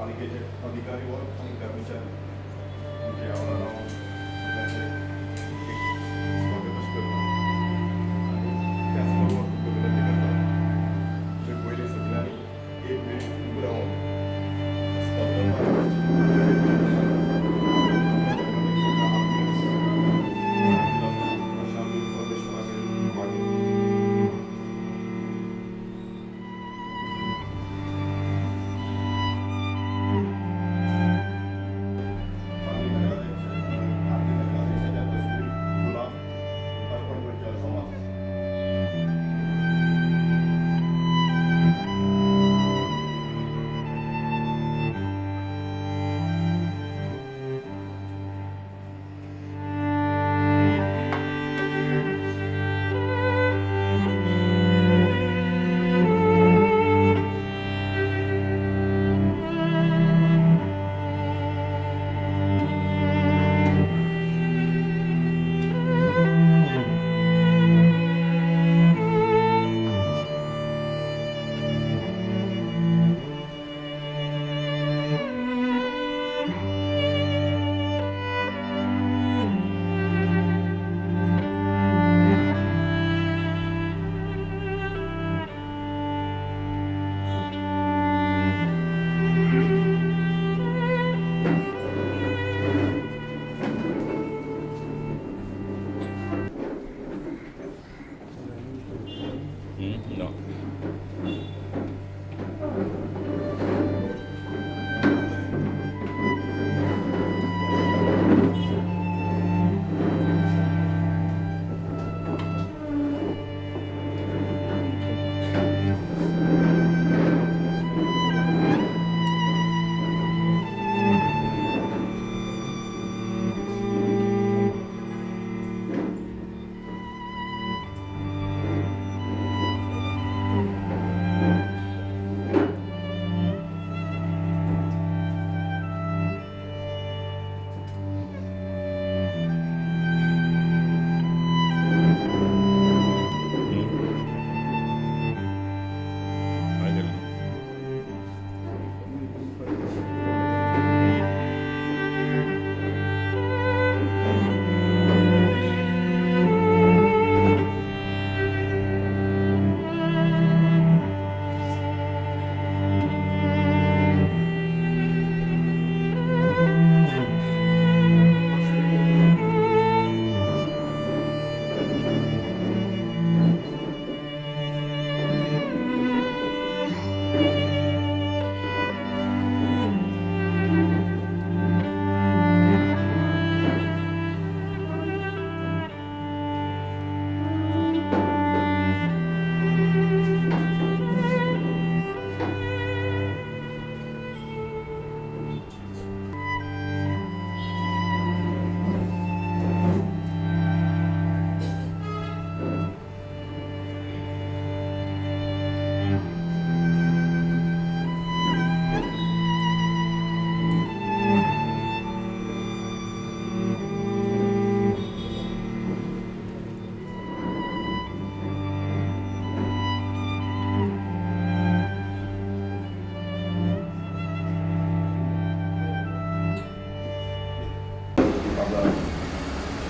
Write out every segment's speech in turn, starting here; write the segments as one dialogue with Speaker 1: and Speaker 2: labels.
Speaker 1: पालिकेचे अधिकारी व आणि कर्मचारी म्हणजे आम्हाला सगळ्यांचे एक स्वागतच करतात आणि त्याचबरोबर विनंती करतात जे पहिले सगळ्यांनी एक वेळ उभं राहून
Speaker 2: No.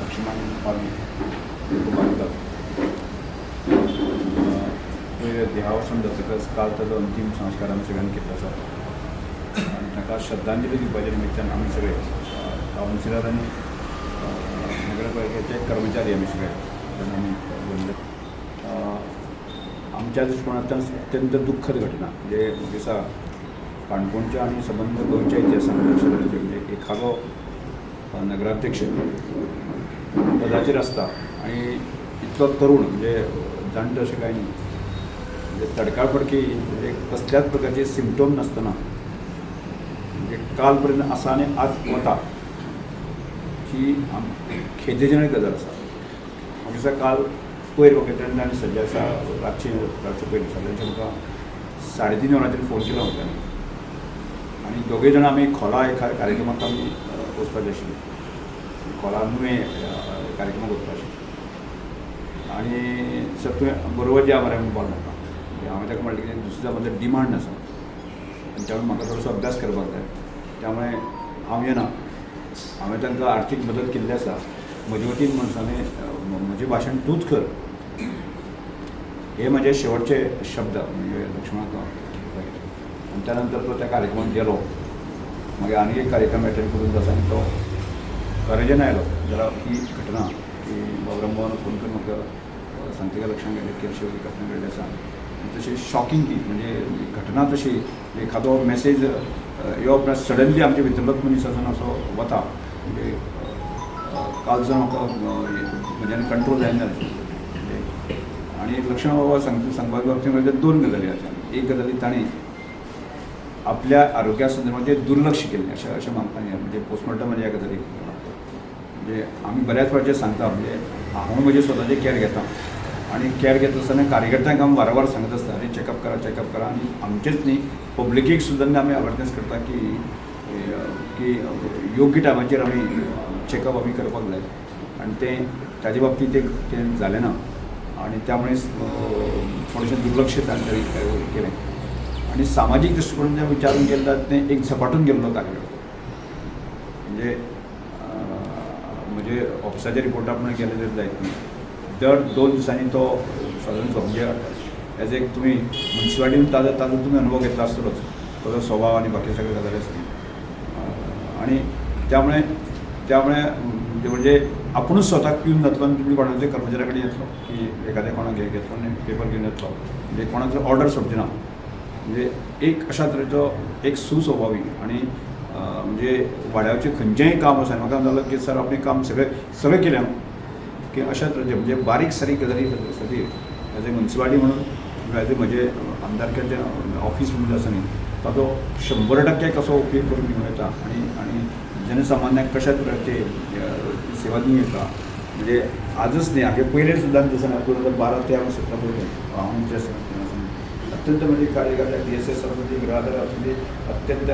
Speaker 1: लक्ष्मण पाली देहावसान जातकच काल ताजो अंतीम संस्कार आमी सगळ्यांनी केल्लो आसा आनी ताका श्रद्धांजली दिवपाचे निमित्तान आमी सगळे कावन्सिलर आनी नगरपालिकेचे कर्मचारी आमी सगळे आमी उलयले आमच्या दृश्टिकोनांतल्यान अत्यंत दुख्खद घटना म्हणजे दिसा काणकोणच्या आनी सबंद गोंयच्या इतिहासान लक्ष घालचे म्हणजे एखादो नगराध्यक्ष पदाचेर आसता आनी इतलो तरूण म्हणजे जाणटो अशें कांय न्ही म्हणजे तडकाफडकी म्हणजे कसल्याच प्रकारचे सिम्पटम नासतना म्हणजे काल पर्यंत आसा आनी आज वता ही खेदेजनक गजाल आसा म्हाका दिसता काल पयर वखदांतल्यान आनी सद्या आसा रातचे पयलीं सद्याचे म्हाका 3:30 वरांचेर फोन केलो म्हाका आनी दोगूय जाण आमी खोला एका कार्यक्रमाक आमी वचपाचीं आशिल्लीं खोला नुवें कार्यक्रमाक वचपाचें आनी सर तुवें बरोबर या मरे म्हणून कॉल म्हाका हांवें ताका म्हणलें की दुसऱ्या दिसा म्हजो डिमांड आसा त्यामुळे म्हाका थोडोसो अभ्यास करपाक जाय. त्यामुळे हांव येना. हांवें तांकां आर्थीक मदत केल्ली आसा. म्हजे वतीन म्हणसाने म्हजें भाशण तूंच कर, हे म्हजे शेवटचे शब्द म्हणजे लक्ष्मणाक आनी त्या नंतर तो त्या कार्यक्रमात गेलो. मागीर आनी एक कार्यक्रम एटेंड करून आसा आनी तो गरजेन आयलो. जाल्यार ही घटना की ब्रह्मोहन फोन करून म्हाका सांगता का लक्षांत गेलें की अशी घटना घडली आसा. तशी शॉकिंग ती म्हणजे घटना तशी एखादो मॅसेज येवप सडनली आमच्या भितरलोच मनीस आसून असो वता म्हणजे काल जो म्हाका म्हज्यान कंट्रोल जायना म्हणजे. आनी लक्ष्मण बाबा सांगपाक बाबतींत म्हणजे 2 गजाली आसा. एक गजाली ताणें आपल्या आरोग्या संदर्भात दुर्लक्ष केल्लें अशें मानता न्ही. म्हणजे पोस्टमॉर्टम म्हणजे ह्या गजाली म्हणजे आमी बऱ्याच फावटी सांगता म्हणजे हांव म्हजे स्वताचे कॅर घेता आनी कॅर घेता आसतना कार्यकर्त्यांक आमी वारंवार सांगत आसता अरे चॅकअप करा आनी आमचेच न्ही पब्लिकेक सुद्दां आमी अवेरनेस करता की योग्य टायमाचेर आमी चॅकअप आमी करपाक जाय. आनी तें ताजे बाबतींत तें जालें ना आनी त्यामुळे थोडेशें दुर्लक्ष तांणी केलें. आनी सामाजीक दृश्टीकोनान जें विचारून केल्लो तें एक झपाटून गेल्लो कार्यक्रम म्हणजे ऑफिसाच्या रिपोर्टा प्रमाणे केलें जर जायत न्ही. दर 2 दिसांनी तो सादारण म्हणजे एज एक तुमी मुन्सिपाल्टीन ताजो तुमी अनुभव घेतला आसतलोच ताजो स्वभाव आनी बाकी सगळे गजाली आसता. आनी त्यामुळे म्हणजे आपुणूच स्वताक पिवन जातलो आनी तुमी कोणाच्या कर्मचाऱ्या कडेन येतलो की एखाद्या कोणाक घेतलो आनी पेपर घेवन येतलो म्हणजे कोणाचो ऑर्डर सोडची ना. म्हणजे एक अशा तरेचो एक सुस्वभावी आनी म्हणजे वाड्यावरचें खंयचेंय काम आसा म्हाका जालो की सर आपणें काम सगळें केलें की अशा तरेचे म्हणजे बारीक सारीक गजाली खातीर एज ए म्युन्सिपाल्टी म्हणून एज ए म्हजे आमदारक्याचें ऑफीस म्हणून आसा न्ही ताजो 100% कसो उपयोग करून घेवं येता आनी जनसामान्यांक कशा तरेचे सेवा दिवं येता. म्हणजे आजच न्ही हागे पयलें सुद्दां दिसान 2012-13-17 पयलें हांव अत्यंत म्हणजे कार्यकर्त्या DSS असू दे गृहाधार असू दे अत्यंत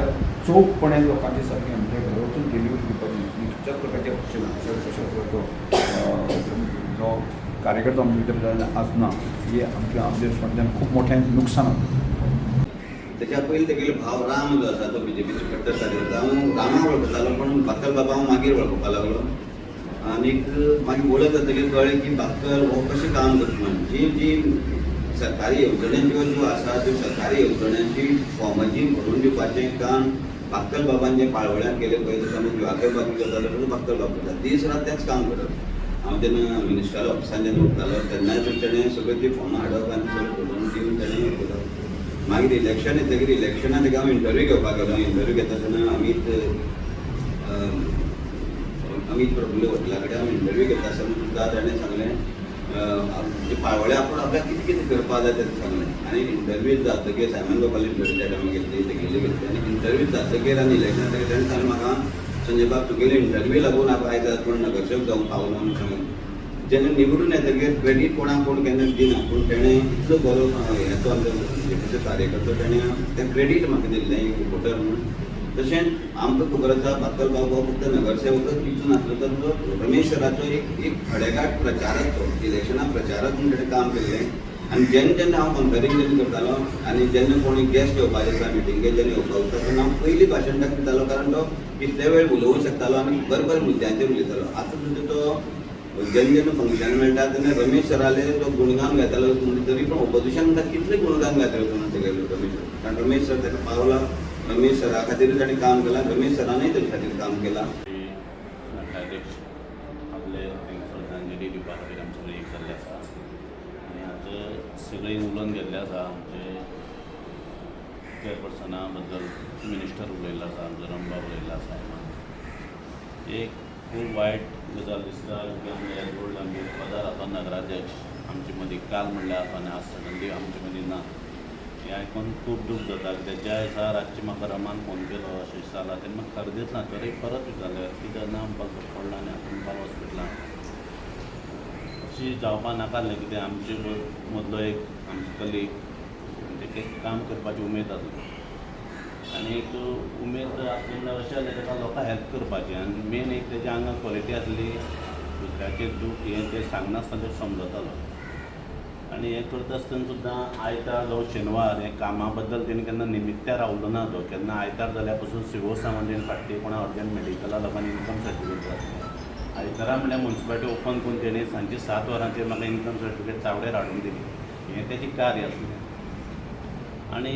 Speaker 1: चोखपणे लोकांची सारखी म्हणजे घर वचून डिलिव्हरी दिवपाक न्ही खंयच्याच प्रकारचे जो कार्यकर्तो आमच्या भितर आसना ही आमच्या दृश्टीकोनांतल्यान खूब मोठें नुकसान जाता.
Speaker 2: त्याच्या पयलीं तेगेलो भाव राम जो आसा तो BJPचो कट्टर कार्यकर्ता हांव रामा वळखतालो पण भाक्कल बाबा हांव मागीर वळखुपाक लागलो. आनीक मागीर वळख जातकीर कळ्ळें की भाक्कल हो कशें काम करता म्हणून जी सरकारी येवजण्यो ज्यो आसा त्यो सरकारी येवजण्यांची फॉर्मां जी भरून दिवपाचें काम भाक्कल बाबान जें पाळोळ्यांत केलें पळय तसो आमी दिवाकर बाब करतालो तसो भाक्कल बाब करता. दीस रात तेंच काम करप. हांव तेन्ना मिनिस्ट्रल ऑफिसान जेन्ना उरतालो तेन्नाय तेणें सगळीं ती फॉर्मां हाडप आनी सगळें भरून दिवन तेणें हें करप. मागीर इलेक्शन येतकीर इलेक्शनाक तेका हांव इंटरव्यू घेवपाक गेलो. इंटरव्यू घेता तेन्ना अमित प्रफुल्ल वकिला कडेन हांव इंटरव्यू घेता आसतना सुद्दां ताणें सांगलें पाळोळ्या आपूण आपल्याक कितें कितें करपा जाय तें सांगलें. आनी इंटरव्यू जातकीर सायमन बाबाली इंटरव्यू त्या टायमार घेतली आनी इंटरव्यू जातकीर आनी इलेक्शन जातकीर तेणें सांगलें म्हाका संजय बाब तुगेले इंटरव्यू लागून आयज पूण नगरसेवक जावंक पावलो म्हणून सांगलें. जेन्ना निवडून येतकीर क्रेडीट कोणाक कोण केन्ना दिना पूण तेणें इतलो बरो हेचो आमचो BJPचो कार्यकर्तो तेणें तें क्रेडीट म्हाका दिल्लें एक रिपोर्टर म्हणून. तशेंच आमकां खबर आसा भाक्कल बाबा फक्त नगरसेवकच दिवचो नासलो तर तो रमेश सराचो एक खडेगाठ प्रचारक तो इलेक्शनाक प्रचारक म्हणून ताणें काम केल्लें. आनी जेन्ना हांव कंपेरिंग करतालो आनी जेन्ना कोणी गेस्ट येवपाचे आसा मिटिंगेक जेन्ना येवपाक वता तेन्ना हांव पयलीं भाशण ताका दितालो कारण तो कितले वेळ उलोवंक शकतालो आनी बरे मुद्द्यांचेर उलयतालो. आतां सुद्दां तो जेन्ना फंक्शन मेळटा तेन्ना रमेश सराले तो गुणगान गायतालो तरी पण ऑपोजिशन कितले गुणगान गायतालो म्हणून तेगेलो रमेश सर. कारण रमेश सर ताका पावला रमेश सरा खातीर ताणें काम केलां. रमेश सरानय तेजे खातीर काम केलां.
Speaker 3: अध्यक्ष आपले श्रद्धांजली दिवपा खातीर आमचे एक जाल्ले आसा आनी आतां सगळीं उलोवन गेल्ले आसा. आमचे चेअरपर्सना बद्दल मिनिस्टर उलयल्लो आसा, आमचो रमबाब उलयल्लो आसा. एक खूब वायट गजाल दिसता की आमचे पदार आसा नगराध्यक्ष आमचे मदीं काल म्हणल्यार आसा आनी आज सडनली आमचे मदीं ना. हें आयकून खूब दूख जाता. कित्याक ज्या दिसा रातची म्हाका रमान फोन केलो अशें दिसतालो तेन्ना म्हाका खरें दिसना. तरी परत विचारलें कित्याक ना म्हणपाक पडला आनी आतां मुखार हॉस्पिटलांत अशी जावपा नाकासलें. कित्याक आमचे मदलो एक आमचो कलीग म्हणजे एक काम करपाची उमेद आसली आनी एक उमेद आसली अशें जालें ताका लोकांक हेल्प करपाचें आनी मेन एक तेज्या आंगार क्वॉलिटी आसली दुसऱ्याचें दूख हें तें सांगनासतना तें समजतालो. आनी हें करता आसतना सुद्दां आयतार जावं शेनवार हें कामा बद्दल तेणी केन्ना निमित्यार रावलो ना तो. केन्ना आयतार जाल्या पासून सिवो सामान फाटली कोणा अर्जंट मेडिकला लागून इन्कम सर्टिफिकेट जातलें. आयतारा म्हणल्यार म्युन्सिपालिटी ओपन करून तेणी सांजची 7 वरांचेर म्हाका इन्कम सर्टिफिकेट चावडेर हाडून दिली. हें तेजें कार्य आसलें. आनी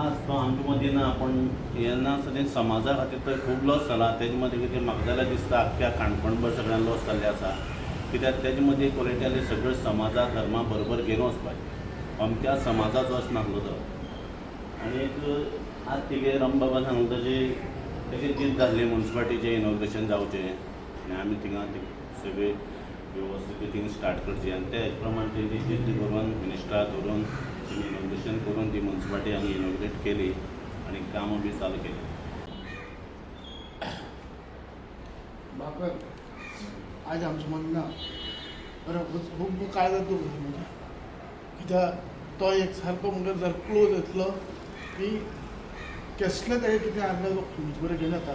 Speaker 3: आज तो आमचे मदीं ना, पूण येना आसतना समाजा खातीर तर खूब लॉस जाला. तेजे मदीं कितें म्हाका जाल्यार दिसता आख्ख्या काणकोणभर सगळ्यांक लॉस जाल्ले आसा. कित्याक तेजे मदीं क्वॉलिटी सगळ्यो समाजा धर्मा बरोबर घेवन वचपाचें. अमक्या समाजाचो नासलो तो. आनी आज तिगे रामबाबा सांगता तशें तेगे जीत जाल्ली म्युन्सिपालिटीचें इनॉग्रेशन जावचें आनी आमी थिंगा सगळे वेवस्थीत थिंग स्टार्ट करची. आनी ते हेजे प्रमाणे तेजी जीत करून मिनिस्टरा धरून इनॉग्रेशन करून ती म्युन्सिपालिटी आमी इनॉग्रेट केली आनी कामां बी चालू केली.
Speaker 4: बापर आज आमचें मन ना खूब काय जाता कित्याक तो एक सारको म्हणजे जर क्लोज येतलो की कसलें तें कितें आसलें तो खंयच बरें घेवन येता.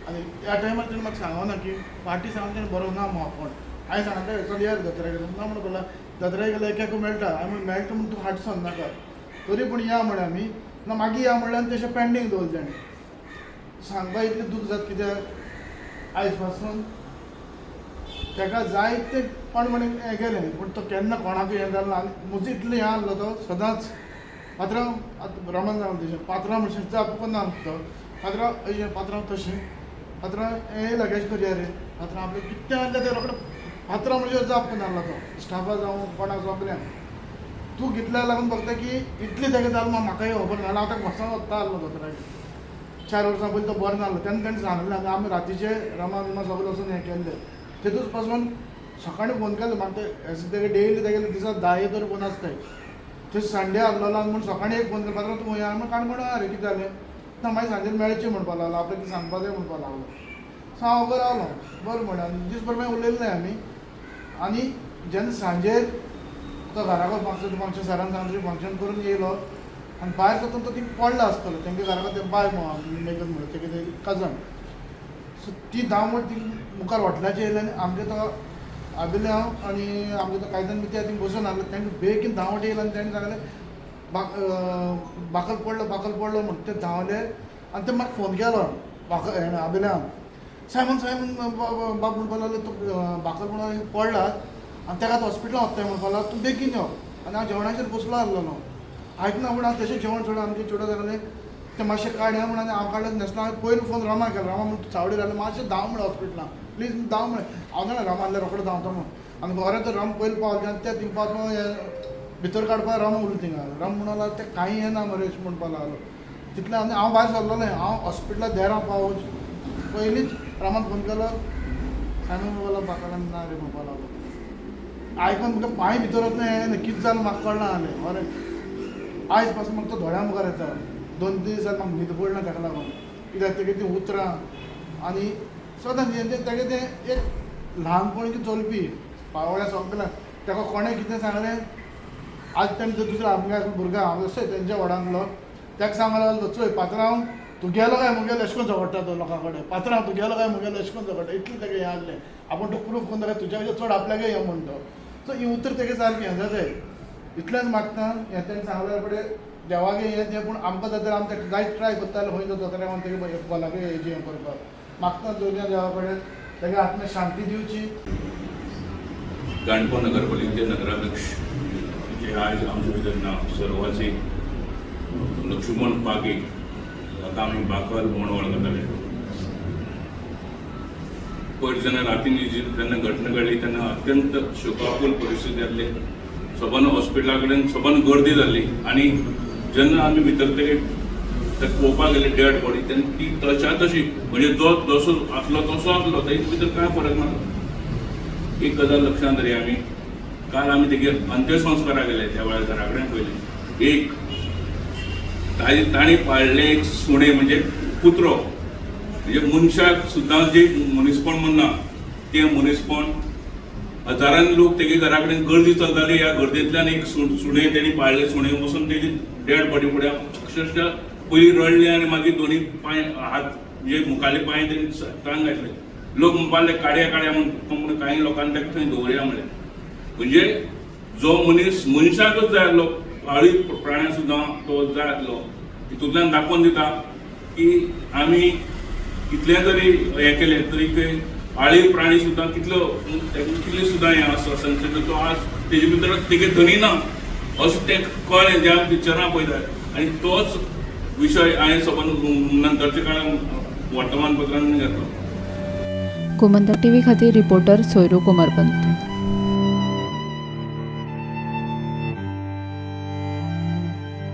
Speaker 4: आनी त्या टायमार तेणें म्हाका सांगना की फाटीं सांगून तेणें बरो ना म्हाका कोण. हांवें सांगता चल यार जात्रेक ना म्हणून बोला जात्रेक गेल्यार एकेक मेळटा. आमी मेळटा म्हूण तूं हाडसन नाका तरी पूण या म्हळें आमी ना मागीर या म्हणलें आनी तशें पेंडींग दवरलें ताणें. सांगपा इतलें दूख जाता कित्याक आयज पासून ताका जाय ते कोण म्हण हें गेलें पूण तो केन्ना कोणाकूय हें जालो ना. आनी म्हजो इतलें हें आसलो तो सदांच पात्रांव आतां रमण जावन तशें पात्रांव म्हणचे जाप करना तो पात्रांव अशें पात्रांव तशें पात्रांव हें लगेज करया रे पात्रांव आपलें कितें आसलें तें रोखडें पात्रांव म्हणजे जाप करनासलो तो स्टाफा जावं कोणाक सगळ्यांक. तूं कितल्या लागून बघता की इतली तेका जाल म्हाकाय खबर ना. हांव ताका वचून वता आसलो दोतोराक 4 वर्सां पयलीं तो बरो नासलो तेन्ना ताणें सांगलें आनी आमी रातीचे रमा विमा सगळें वचून हें केल्लें. तेतूच पासून सकाळीं फोन केलो म्हाका तेगे डेली तेगेले दिसाक 10 तरी फोन आसताय. थंय संडे आसलो म्हूण सकाळीं एक फोन केलो पात्रांव तूं या म्हूण काणकोणा रे कितें जालें ना मागीर सांजेर मेळचें म्हणपा लागलो आपल्याक कितें सांगपा जाय म्हणपा लागलो. सो हांव बरो रावलो बरें म्हणून आनी दीसभर मागीर उलयले आमी. आनी जेन्ना सांजेर तो घरा कडेन फंक्शन सरान सांगलें फंक्शन करून येयलो आनी भायर साकून तो थिंग पडलो आसतलो तेंगे घरा कडेन बाय मेघन म्हणून तेगे ते कजन. सो ती धांवड ती मुखार हॉटेलाचेर येयली आनी आमगे तो आबिले हांव आनी आमगे तो कायदन बी थिंग बसून आसलो तेंका बेगीन धांवट येयलो आनी तेणें सांगलें बाकल पडलो म्हण ते धांवले आनी ते म्हाका फोन केलो आबिल्यान सायमन बाब म्हणपा लागलो तो बाकल म्हणून पडला आनी ताका आतां हॉस्पिटलान वताय म्हणपा लागलो तूं बेगीन यो. आनी हांव जेवणाचेर बसलो आसलो आयकना पूण हांव तशें जेवण सोडून आमचे चेडो सांगलें तें मातशें काडया म्हणून हांव काडलें नासतना हांवें पयलीं फोन रामा केलो रामा म्हणून चावडेर घालून मातशें धांव म्हणून हॉस्पिटलान प्लीज धांव म्हणून हांव जाणा रामा आसल्यार रोखडो धांवता म्हणून. आनी खरें तर राम पयलीं पावले आनी ते थिंग पावता भितर काडपा राम उरलो थिंगा राम म्हणून लागलो तें कांय येना मरे अशें म्हणपा लागलो. तितलें आनी हांव भायर सरलोलें हांव हॉस्पिटलाक देरा पावच पयलींच रामान फोन केलो सायमन बाबाला बाकलान ना रे म्हणपा लागलो. आयकून म्हाका पांय भितर वचना हें कितें जालें म्हाका कळना जालें. बरें आयज पासून म्हाका तो दोळ्या मुखार येता 2 दीस जाले म्हाका न्हीद पडना ताका लागून कित्याक तेगे तीं उतरां आनी सदां तेगे तें एक ल्हानपणी चलपी पावोळ्या सगळ्या ताका कोणें कितें सांगलें आज तेणें दुसऱ्या आमच्या भुरग्यां हांव जसो तेंच्या वडांतलो ताका सांगलो लागलो चोय पात्रांव तूं गेलो काय मुगेलो अशें करून झगडटा तो लोकां कडेन पात्रांव तूं गेलो काय मुगेलो अशें करून झगडटा इतलें तेगे हें आसलें. आपूण तूं प्रूफ करून ताका तुज्या चड आपल्याकय हें म्हणटा. सो ही उतर तेगे सारकें हें जाताय. इतलेंच मागता हें तेणें सांगल्या कडेन देवागे हें तें पूण आमकां जाल्यार आमी ताका जायत ट्राय करताले खंय जो दोतोराक हांव तेगे कोणाकय हेजें हें करपाक मागता दोनूय देवा कडेन तेगे आत्म्याक शांती दिवची.
Speaker 5: काणकोण नगरपालिकेचे नगराध्यक्ष जे आज आमचे भितर ना सर्वाचे लक्ष्मण पागे आता आमी बाकल म्हूण वळखताले. पयर जेन्ना रातींनी जेन्ना घटना घडली तेन्ना अत्यंत शोकाकूल परिस्थिती जाल्ली. सबान हॉस्पिटला कडेन सबान गर्दी जाल्ली आनी जेन्ना आमी भितर ते पळोवपाक गेले डेड बॉडी तेन्ना ती तशा तशी म्हणजे जो जसो आसलो तसो आसलो तेजे भितर कांय फरक ना. एक गजाल लक्षांत दवरया आमी काल आमी तेगे अंत्यसंस्काराक गेले त्या वेळार घरा कडेन पयलें एक ताणी पाळले एक सुणें म्हणजे कुत्रो म्हणजे मनशाक सुद्दां जे मनीसपण म्हणना तें मनीसपण हजारांनी लोक तेगे घरा कडेन गर्दी चलताली. ह्या गर्देंतल्यान एक सुणें तेणी पाळलें सुणें वचून तेजी डेड बॉडी फुड्यान अक्षरशः पयलीं रडलें आनी मागीर दोनी पांय हात म्हणजे मुखाले पांय तेणी तांग घातले. लोक म्हणपाक लागले काड्या म्हणून कांय लोकांनी ताका थंय दवरया म्हणलें. म्हणजे जो मनीस मनशाकच जाय आसलो पाळीव प्राण्याक सुद्दां तो जाय आसलो तितूंतल्यान दाखोवन दिता की आमी कितले जरी हें केलें तरी पाळीव प्राणी सुद्दां कितले सुद्दां हें आसा संसद तो आज तेजे भितर तेगे धनी ना अशें तें कळ्ळें ज्या पिक्चरां पळयतात आनी तोच विशय हांवें सबंद नंतरच्या काळांत वर्तमानपत्रांनी घेतलो.
Speaker 6: गोमंतक टीव्ही खातीर रिपोर्टर सोयरू कोमरपंत.